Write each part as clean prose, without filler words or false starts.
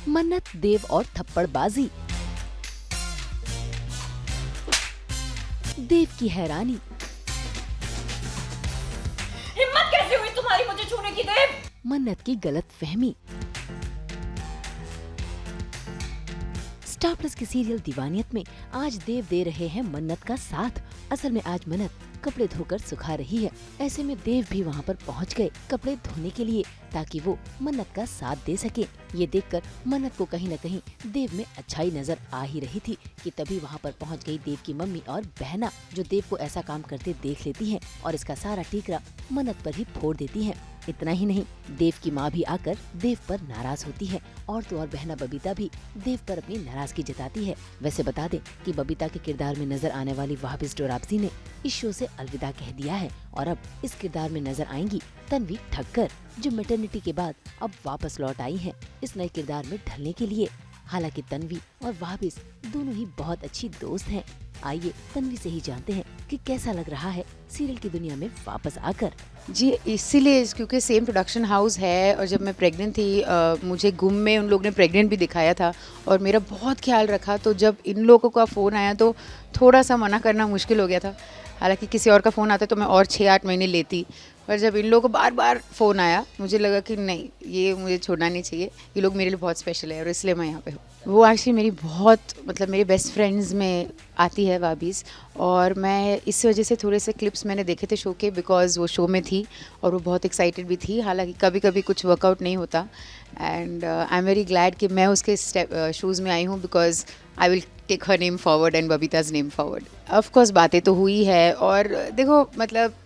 मन्नत, देव और थप्पड़बाजी। देव की हैरानी। हिम्मत कैसे हुई तुम्हारी मुझे छूने की देव? मन्नत की गलत फहमी। स्टार प्लस के सीरियल दीवानियत में आज देव दे रहे हैं मन्नत का साथ। असल में आज मन्नत कपड़े धोकर सुखा रही है। ऐसे में देव भी वहाँ पर पहुँच गए कपड़े धोने के लिए, ताकि वो मन्नत का साथ दे सके। ये देखकर मन्नत को कहीं न कहीं देव में अच्छाई नजर आ ही रही थी कि तभी वहाँ पर पहुँच गई देव की मम्मी और बहना, जो देव को ऐसा काम करते देख लेती हैं और इसका सारा ठीकरा मन्नत पर ही फोड़ देती हैं। इतना ही नहीं, देव की माँ भी आकर देव पर नाराज होती है और तो और बहना बबीता भी देव पर अपनी नाराजगी जताती है। वैसे बता दें कि बबीता के किरदार में नजर आने वाली वाहबिस डोराबजी ने इस शो से अलविदा कह दिया है और अब इस किरदार में नजर आएंगी तन्वी ठक्कर, जो मैटरनिटी के बाद अब वापस लौट आई हैं इस नए किरदार में ढलने के लिए। हालांकि तन्वी और वाहबिस दोनों ही बहुत अच्छी दोस्त हैं। आइए तन्वी से ही जानते हैं कि कैसा लग रहा है सीरियल की दुनिया में वापस आकर। जी, इसीलिए क्योंकि सेम प्रोडक्शन हाउस है और जब मैं प्रेग्नेंट थी मुझे गुम में उन लोग ने प्रेग्नेंट भी दिखाया था और मेरा बहुत ख्याल रखा, तो जब इन लोगों का फ़ोन आया तो थोड़ा सा मना करना मुश्किल हो गया था। हालांकि किसी और का फ़ोन आता तो मैं और 6-8 महीने लेती, पर जब इन लोगों को बार बार फ़ोन आया मुझे लगा कि नहीं, ये मुझे छोड़ना नहीं चाहिए। ये लोग मेरे लिए बहुत स्पेशल है और इसलिए मैं यहाँ पे हूँ। वो एक्चुअली मेरी बहुत मेरे बेस्ट फ्रेंड्स में आती है वाबीज़, और मैं इस वजह से थोड़े से क्लिप्स मैंने देखे थे शो के, बिकॉज़ वो शो में थी और वो बहुत एक्साइटेड भी थी। हालांकि कभी कभी कुछ वर्कआउट नहीं होता, and I am very glad कि मैं उसके शूज़ में आई हूँ, because I will take her name forward and Babita's name forward. Of course बातें तो हुई है, और देखो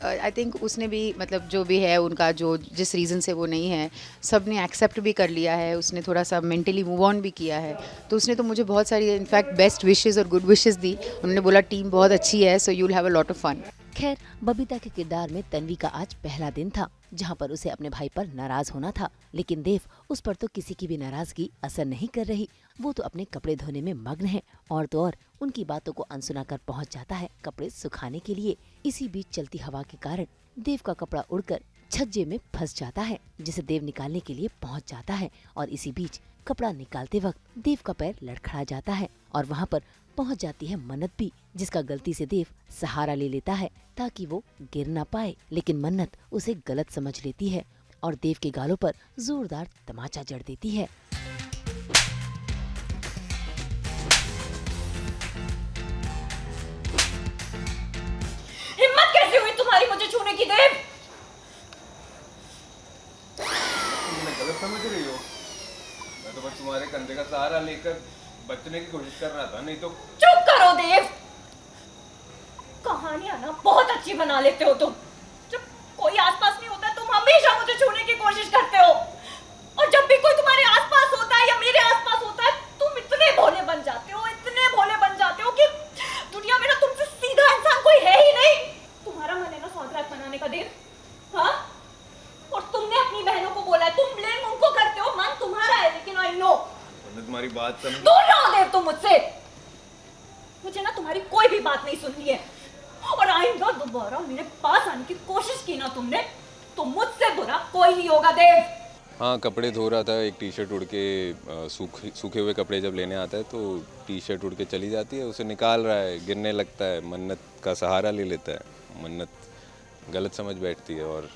आई थिंक उसने भी जो भी है उनका, जो जिस रीज़न से वो नहीं है, सब ने एक्सेप्ट भी कर लिया है। उसने थोड़ा सा मेंटली मूव ऑन भी किया है, तो उसने तो मुझे बहुत सारी इनफैक्ट बेस्ट विशेज़ और गुड विशेज़ दी। उन्होंने बोला टीम बहुत अच्छी है, so you will have a lot of fun. खैर, बबीता के किरदार में तन्वी का आज पहला दिन था, जहां पर उसे अपने भाई पर नाराज होना था, लेकिन देव उस पर तो किसी की भी नाराजगी असर नहीं कर रही। वो तो अपने कपड़े धोने में मग्न है और तो और उनकी बातों को अनसुना कर पहुंच जाता है कपड़े सुखाने के लिए। इसी बीच चलती हवा के कारण देव का कपड़ा उड़कर छज्जे में फंस जाता है, जिसे देव निकालने के लिए पहुंच जाता है और इसी बीच कपड़ा निकालते वक्त देव का पैर लड़खड़ा जाता है और वहाँ पर पहुंच जाती है मन्नत भी, जिसका गलती से देव सहारा ले लेता है ताकि वो गिर ना पाए। लेकिन मन्नत उसे गलत समझ लेती है और देव के गालों पर जोरदार तमाचा जड़ देती है। हिम्मत कैसे हुई तुम्हारी मुझे छूने की देव? तुम गलत समझ रही हो। मैं तो बस तुम्हारे कंधे का सहारा लेकर बचने की कोशिश कर रहा था, नहीं तो। चुप करो देव, कहानियां ना बहुत अच्छी बना लेते हो तुम। जब कोई आसपास नहीं होता तुम हमेशा मुझे छूने की कोशिश करते हो, और जब भी कोई तुम्हारे आसपास होता है या मेरे आसपास होता है, तुम इतने भोले बन जाते हो, इतने भोले बन जाते हो कि दुनिया में ना तुमसे सीधा इंसान कोई है ही नहीं। तुम्हारा मन है ना सौंदर्य बनाने का देव, हाँ? और तुमने अपनी बहनों को बोला है, तुम ब्लेम उनको करते हो, मन तुम्हारा है, लेकिन आई नो तुम्हारी बात समझ। दूर रहो देव तुम मुझसे। मुझे ना तुम्हारी कोई भी बात नहीं सुननी है, और आइंदा दोबारा मेरे पास आने की कोशिश की ना तुमने, तो मुझसे बुरा कोई नहीं होगा देव। हाँ, कपड़े धो रहा था, एक टी शर्ट उड़ के सूखे हुए कपड़े जब लेने आता है तो टी शर्ट उड़ के चली जाती है, उसे निकाल रहा है, गिरने लगता है, मन्नत का सहारा ले लेता है। मन्नत गलत समझ बैठती है और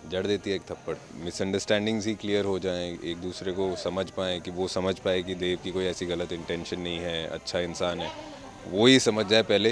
जड़ देती है एक थप्पड़। मिसअंडरस्टैंडिंग्स ही क्लियर हो जाएं, एक दूसरे को समझ पाएँ, कि वो समझ पाए कि देव की कोई ऐसी गलत इंटेंशन नहीं है, अच्छा इंसान है, वो ही समझ जाए पहले,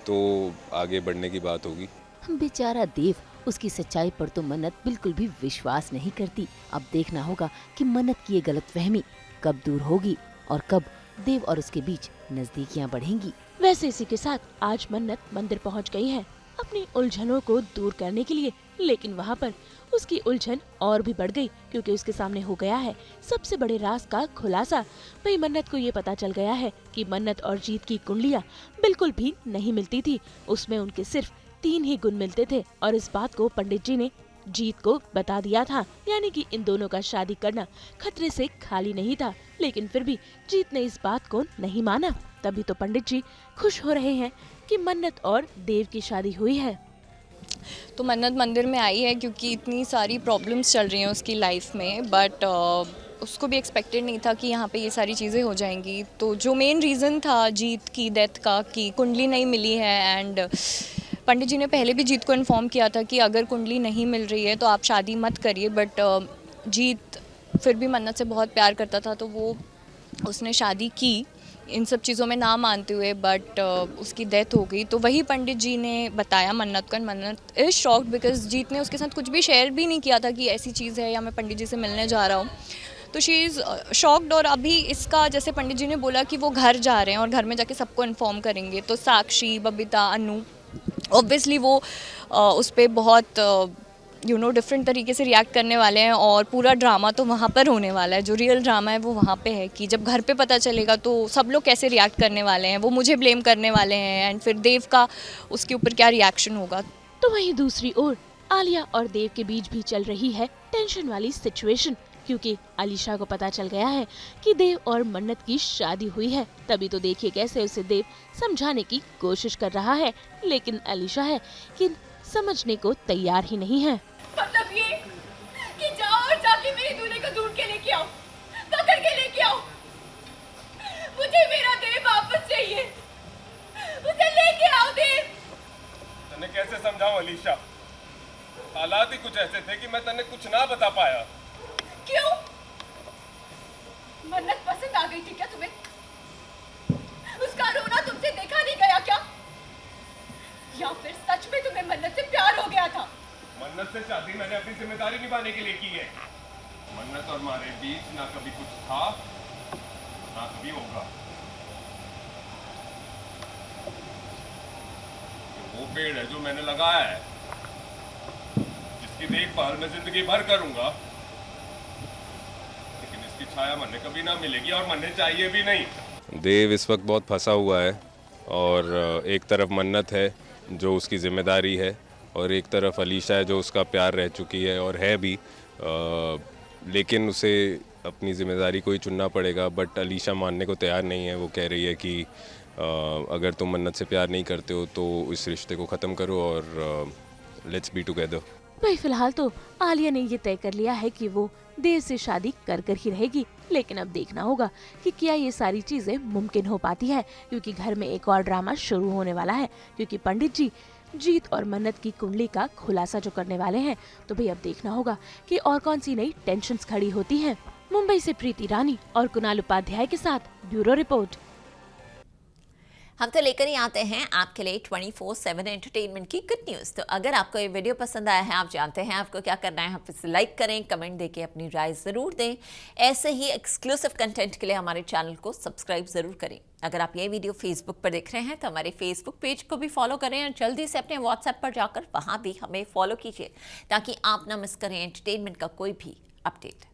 तो आगे बढ़ने की बात होगी। बेचारा देव, उसकी सच्चाई पर तो मन्नत बिल्कुल भी विश्वास नहीं करती। अब देखना होगा कि मन्नत की ये गलतफहमी कब दूर होगी और कब देव और उसके बीच नजदीकियां बढ़ेंगी। वैसे इसी के साथ आज मन्नत मंदिर पहुंच गई है अपनी उलझनों को दूर करने के लिए, लेकिन वहां पर उसकी उलझन और भी बढ़ गई, क्योंकि उसके सामने हो गया है सबसे बड़े राज का खुलासा। वही मन्नत को ये पता चल गया है कि मन्नत और जीत की कुंडलियां बिल्कुल भी नहीं मिलती थी, उसमें उनके सिर्फ 3 ही गुण मिलते थे, और इस बात को पंडित जी ने जीत को बता दिया था, यानी कि इन दोनों का शादी करना खतरे से खाली नहीं था। लेकिन फिर भी जीत ने इस बात को नहीं माना। तभी तो पंडित जी खुश हो रहे हैं कि मन्नत और देव की शादी हुई है। तो मन्नत मंदिर में आई है क्योंकि इतनी सारी प्रॉब्लम्स चल रही हैं उसकी लाइफ में, बट उसको भी एक्सपेक्टेड नहीं था कि यहाँ पे ये सारी चीज़ें हो जाएंगी। तो जो मेन रीज़न था जीत की डेथ का कि कुंडली नहीं मिली है, एंड पंडित जी ने पहले भी जीत को इन्फॉर्म किया था कि अगर कुंडली नहीं मिल रही है तो आप शादी मत करिए, बट जीत फिर भी मन्नत से बहुत प्यार करता था, तो वो उसने शादी की इन सब चीज़ों में ना मानते हुए, बट उसकी डेथ हो गई। तो वही पंडित जी ने बताया मन्नत को, एंड मन्नत इज़ शॉक्ड बिकॉज जीत ने उसके साथ कुछ भी शेयर भी नहीं किया था कि ऐसी चीज़ है या मैं पंडित जी से मिलने जा रहा हूँ। तो शी इज़ शॉक्ड। और अभी इसका जैसे पंडित जी ने बोला कि वो घर जा रहे हैं और घर में जाके सबको इन्फॉर्म करेंगे, तो साक्षी, बबीता, अनु ऑब्वियसली वो उस पर बहुत डिफरेंट तरीके से रिएक्ट करने वाले हैं, और पूरा ड्रामा तो वहाँ पर होने वाला है। जो रियल ड्रामा है वो वहाँ पे है कि जब घर पे पता चलेगा तो सब लोग कैसे रिएक्ट करने वाले हैं, वो मुझे ब्लेम करने वाले हैं, एंड फिर देव का उसके ऊपर क्या रिएक्शन होगा। तो वहीं दूसरी ओर आलिया और देव के बीच भी चल रही है टेंशन वाली सिचुएशन, क्योंकि अलीशा को पता चल गया है कि देव और मन्नत की शादी हुई है। तभी तो देखिए कैसे उसे देव समझाने की कोशिश कर रहा है, लेकिन अलीशा है कि समझने को तैयार ही नहीं है। मतलब ये कि जाओ और जाके मेरे दूल्हे को ढूंढ के लेके आओ, पकड़ के लेके आओ। मुझे मेरा देव वापस चाहिए, उसे लेके आओ देव। तन्ने कैसे समझाऊं अलीशा, हालात ही कुछ ऐसे थे कि मैं तन्ने कुछ ना बता पाया। क्यों? मन्नत पसंद आ गई थी क्या तुम्हें? उसका रोना तुमसे देखा नहीं गया क्या? या फिर सच में तुम्हें मन्नत से प्यार हो गया था? मन्नत से शादी मैंने अपनी जिम्मेदारी निभाने के लिए की है। मन्नत और हमारे बीच ना कभी कुछ था ना कभी होगा। वो पेड़ है जो मैंने लगाया है, जिसकी देखभाल मैं जिंदगी भर करूंगा, लेकिन इसकी छाया मन्ने कभी ना मिलेगी और मन्ने चाहिए भी नहीं। देव इस वक्त बहुत फंसा हुआ है, और एक तरफ मन्नत है जो उसकी जिम्मेदारी है, और एक तरफ अलीशा है जो उसका प्यार रह चुकी है और है भी, लेकिन उसे अपनी ज़िम्मेदारी को ही चुनना पड़ेगा। बट अलीशा मानने को तैयार नहीं है। वो कह रही है कि अगर तुम मन्नत से प्यार नहीं करते हो तो इस रिश्ते को ख़त्म करो और लेट्स बी टुगेदर। भाई फिलहाल तो आलिया ने ये तय कर लिया है कि वो देव से शादी कर कर ही रहेगी, लेकिन अब देखना होगा कि क्या ये सारी चीजें मुमकिन हो पाती है, क्योंकि घर में एक और ड्रामा शुरू होने वाला है, क्योंकि पंडित जी जीत और मन्नत की कुंडली का खुलासा जो करने वाले हैं। तो भाई अब देखना होगा कि और कौन सी नई टेंशन्स खड़ी होती हैं। मुंबई से प्रीति रानी और कुणाल उपाध्याय के साथ ब्यूरो रिपोर्ट। हम तो लेकर ही आते हैं आपके लिए 24/7 एंटरटेनमेंट की गुड न्यूज़। तो अगर आपको ये वीडियो पसंद आया है, आप जानते हैं आपको क्या करना है, आप इसे लाइक करें, कमेंट देके अपनी राय ज़रूर दें। ऐसे ही एक्सक्लूसिव कंटेंट के लिए हमारे चैनल को सब्सक्राइब ज़रूर करें। अगर आप ये वीडियो फेसबुक पर देख रहे हैं तो हमारे फेसबुक पेज को भी फॉलो करें, और जल्दी से अपने व्हाट्सएप पर जाकर वहाँ भी हमें फॉलो कीजिए, ताकि आप ना मिस करें एंटरटेनमेंट का कोई भी अपडेट।